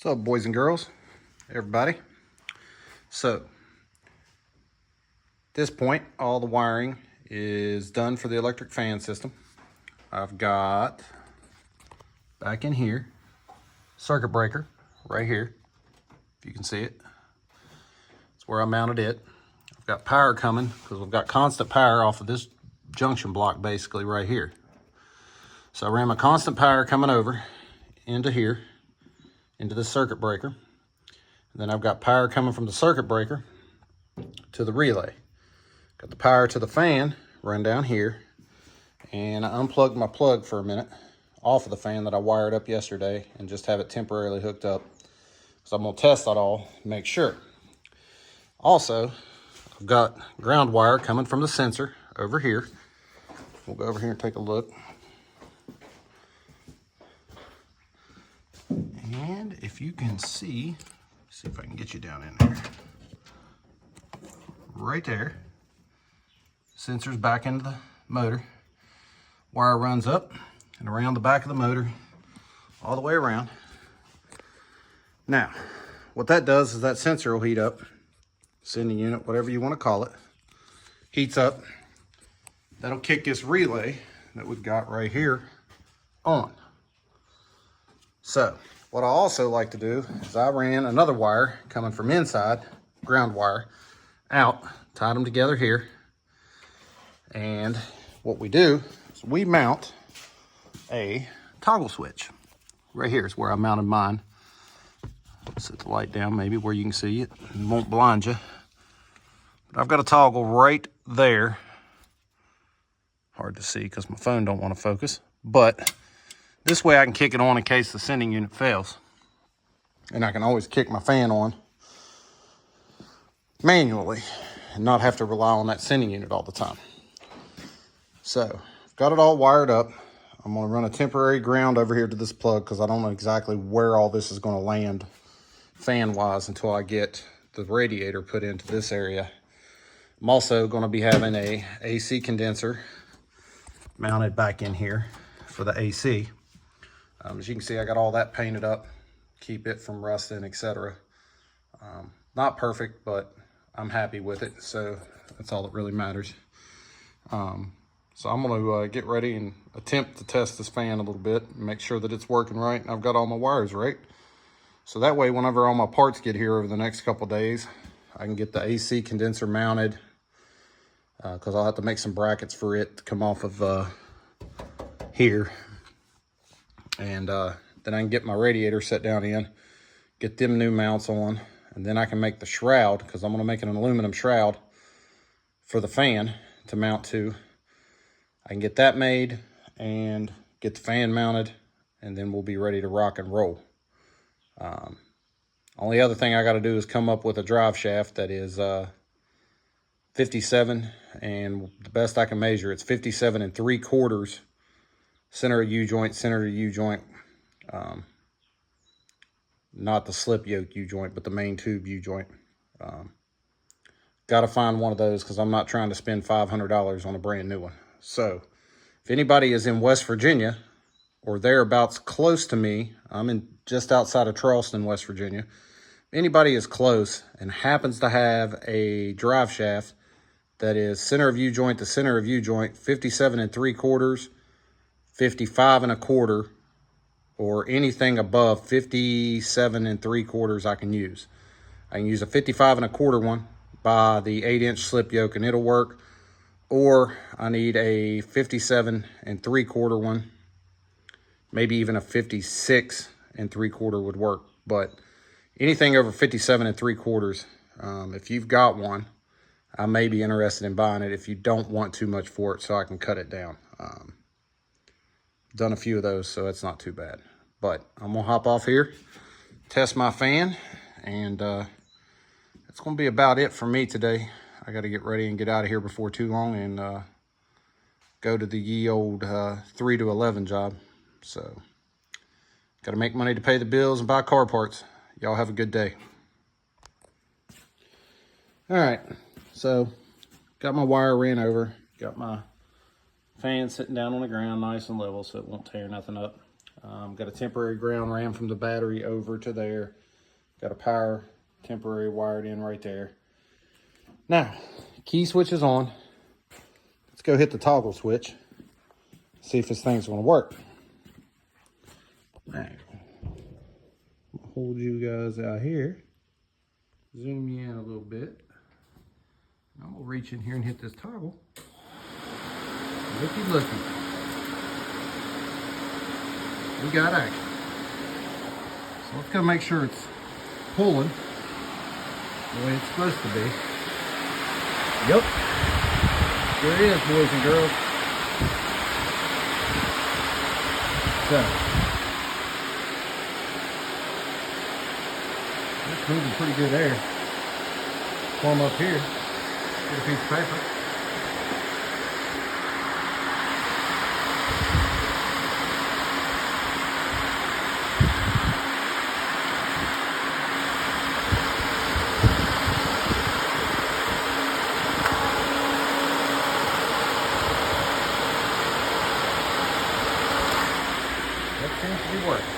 What's up, boys and girls, everybody? So, at this point, all the wiring is done for the electric fan system. I've got, back in here, circuit breaker right here, if you can see it. That's where I mounted it. I've got power coming, because we've got constant power off of this junction block, basically, right here. So I ran my constant power coming over into here, into the circuit breaker. And then I've got power coming from the circuit breaker to the relay. Got the power to the fan run down here. And I unplugged my plug for a minute off of the fan that I wired up yesterday and just have it temporarily hooked up. So I'm gonna test that all, make sure. Also, I've got ground wire coming from the sensor over here. We'll go over here and take a look. And if you can see if I can get you down in there. Right there. Sensor's back into the motor. Wire runs up and around the back of the motor, all the way around. Now, what that does is that sensor will heat up. Sending unit, whatever you want to call it, heats up. That'll kick this relay that we've got right here on. So, what I also like to do is I ran another wire coming from inside, ground wire, out, tied them together here. And what we do is we mount a toggle switch. Right here is where I mounted mine. Set the light down maybe where you can see it. It won't blind you. But I've got a toggle right there. Hard to see because my phone don't want to focus. But this way I can kick it on in case the sending unit fails. And I can always kick my fan on manually and not have to rely on that sending unit all the time. So, I've got it all wired up. I'm going to run a temporary ground over here to this plug because I don't know exactly where all this is going to land fan-wise until I get the radiator put into this area. I'm also going to be having a AC condenser mounted back in here for the AC. As you can see, I got all that painted up, keep it from rusting, etc. Not perfect, but I'm happy with it, so that's all that really matters. So I'm going to get ready and attempt to test this fan a little bit, and make sure that it's working right, and I've got all my wires right. So that way, whenever all my parts get here over the next couple days, I can get the AC condenser mounted, because I'll have to make some brackets for it to come off of here. And then I can get my radiator set down in, get them new mounts on, and then I can make the shroud, because I'm going to make an aluminum shroud for the fan to mount to. I can get that made and get the fan mounted, and then we'll be ready to rock and roll. Only other thing I got to do is come up with a drive shaft that is 57, and the best I can measure, it's 57 3/4 center of U-joint, center to U-joint. Not the slip yoke U-joint, but the main tube U-joint. Got to find one of those because I'm not trying to spend $500 on a brand new one. So, if anybody is in West Virginia or thereabouts close to me, I'm in just outside of Charleston, West Virginia. If anybody is close and happens to have a drive shaft that is center of U-joint to center of U-joint, 57 3/4, 55 1/4, or anything above 57 3/4 I can use. I can use a 55 1/4 one by the 8-inch slip yoke and it'll work. Or I need a 57 3/4 one. Maybe even a 56 3/4 would work. But anything over 57 3/4, if you've got one, I may be interested in buying it if you don't want too much for it so I can cut it down. Done a few of those, so that's not too bad. But I'm going to hop off here, test my fan, and that's going to be about it for me today. I got to get ready and get out of here before too long and go to the ye old 3 to 11 job. So, got to make money to pay the bills and buy car parts. Y'all have a good day. All right, so got my wire ran over, got my fan sitting down on the ground nice and level so it won't tear nothing up. Got a temporary ground ran from the battery over to there. Got a power temporary wired in right there. Now, key switch is on. Let's go hit the toggle switch. See if this thing's gonna work. Now, I'll hold you guys out here. Zoom you in a little bit. I'm gonna reach in here and hit this toggle. Looky, looky. We got action. So let's go make sure it's pulling the way it's supposed to be. Yep. There it is, boys and girls. So, that's moving pretty good air. Plumb up here. Get a piece of paper. That seems to be working.